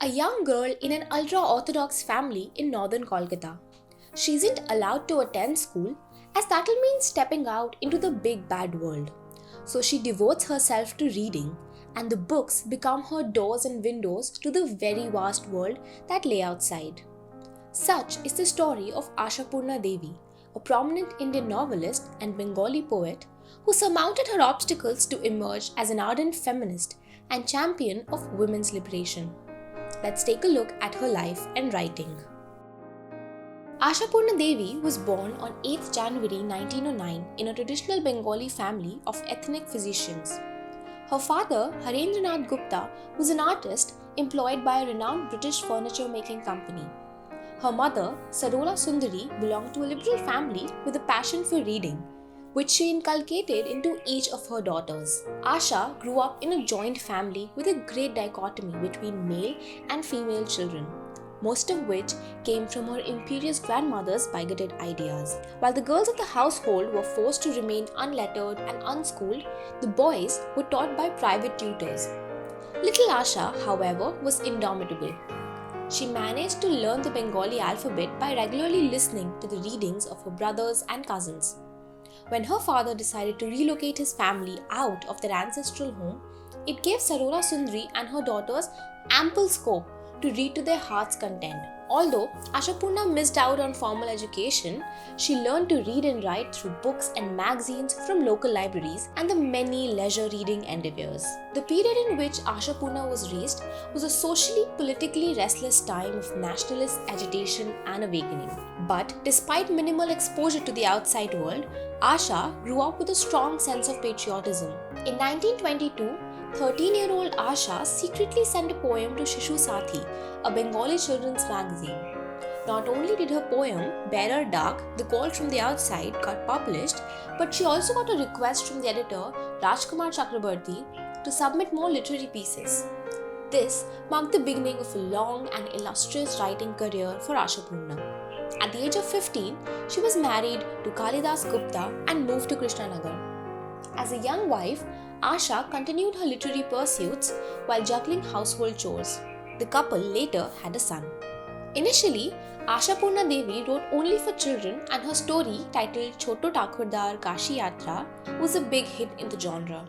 a young girl in an ultra orthodox family in northern Kolkata. She isn't allowed to attend school as that'll mean stepping out into the big bad world. So she devotes herself to reading, and the books become her doors and windows to the very vast world that lay outside. Such is the story of Ashapurna Devi, a prominent Indian novelist and Bengali poet who surmounted her obstacles to emerge as an ardent feminist and champion of women's liberation. Let's take a look at her life and writing. Ashapurna Devi was born on 8th January 1909 in a traditional Bengali family of ethnic physicians. Her father, Harendranath Gupta, was an artist employed by a renowned British furniture making company. Her mother, Sarola Sundari, belonged to a liberal family with a passion for reading, which she inculcated into each of her daughters. Asha grew up in a joint family with a great dichotomy between male and female children, most of which came from her imperious grandmother's bigoted ideas. While the girls of the household were forced to remain unlettered and unschooled, the boys were taught by private tutors. Little Asha, however, was indomitable. She managed to learn the Bengali alphabet by regularly listening to the readings of her brothers and cousins. When her father decided to relocate his family out of their ancestral home, it gave Sarola Sundari and her daughters ample scope to read to their heart's content. Although Ashapurna missed out on formal education, she learned to read and write through books and magazines from local libraries and the many leisure reading endeavors. The period in which Ashapurna was raised was a socially politically restless time of nationalist agitation and awakening. But despite minimal exposure to the outside world, Asha grew up with a strong sense of patriotism. In 1922, 13-year-old Asha secretly sent a poem to Shishu Sathi, a Bengali children's magazine. Not only did her poem, Bearer Dark, The Call from the Outside, got published, but she also got a request from the editor, Rajkumar Chakrabarti, to submit more literary pieces. This marked the beginning of a long and illustrious writing career for Ashapurna. At the age of 15, she was married to Kalidas Gupta and moved to Krishnanagar. As a young wife, Asha continued her literary pursuits while juggling household chores. The couple later had a son. Initially, Ashapurna Devi wrote only for children, and her story, titled Choto Thakurdar Kashi Yatra, was a big hit in the genre.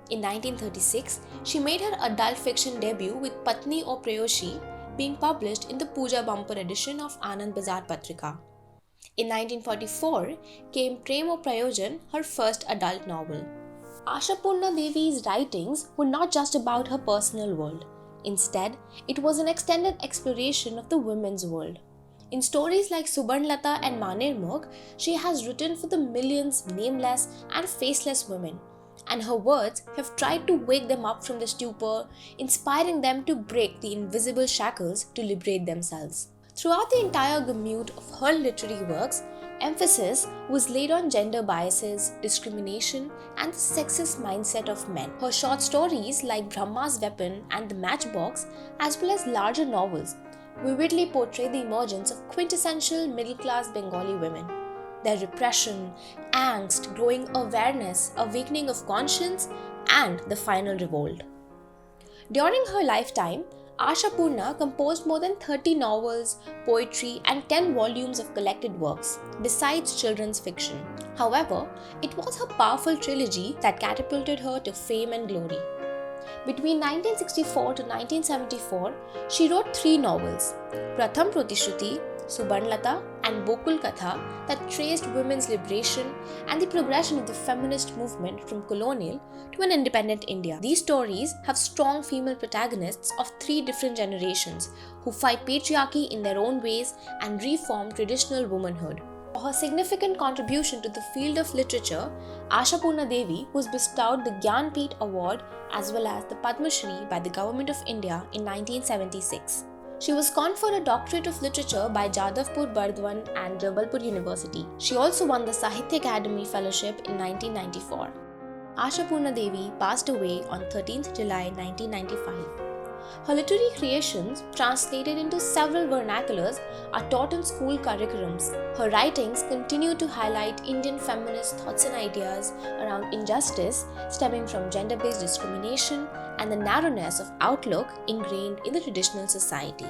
In 1936, she made her adult fiction debut with Patni O Prayoshi, being published in the Puja bumper edition of Anand Bazar Patrika. In 1944 came Prem O Prayojan, her first adult novel. Ashapurna Devi's writings were not just about her personal world. Instead, it was an extended exploration of the women's world. In stories like Subarnlata and Manirmukh, she has written for the millions nameless and faceless women, and her words have tried to wake them up from the stupor, inspiring them to break the invisible shackles to liberate themselves. Throughout the entire gamut of her literary works, emphasis was laid on gender biases, discrimination, and the sexist mindset of men. Her short stories like Brahma's Weapon and The Matchbox, as well as larger novels, vividly portray the emergence of quintessential middle-class Bengali women. Their repression, angst, growing awareness, awakening of conscience, and the final revolt. During her lifetime, Ashapurna composed more than 30 novels, poetry, and 10 volumes of collected works, besides children's fiction. However, it was her powerful trilogy that catapulted her to fame and glory. Between 1964 to 1974, she wrote 3 novels, Pratham Pratishruti, Subarnlata, and Bokul Katha, that traced women's liberation and the progression of the feminist movement from colonial to an independent India. These stories have strong female protagonists of 3 different generations who fight patriarchy in their own ways and reform traditional womanhood. For her significant contribution to the field of literature, Ashapurna Devi was bestowed the Gyanpith Award as well as the Padma Shri by the Government of India in 1976. She was conferred a doctorate of literature by Jadavpur Bardwan and Jabalpur University. She also won the Sahitya Academy Fellowship in 1994. Ashapurna Devi passed away on 13th July 1995. Her literary creations, translated into several vernaculars, are taught in school curriculums. Her writings continue to highlight Indian feminist thoughts and ideas around injustice stemming from gender based discrimination and the narrowness of outlook ingrained in the traditional society.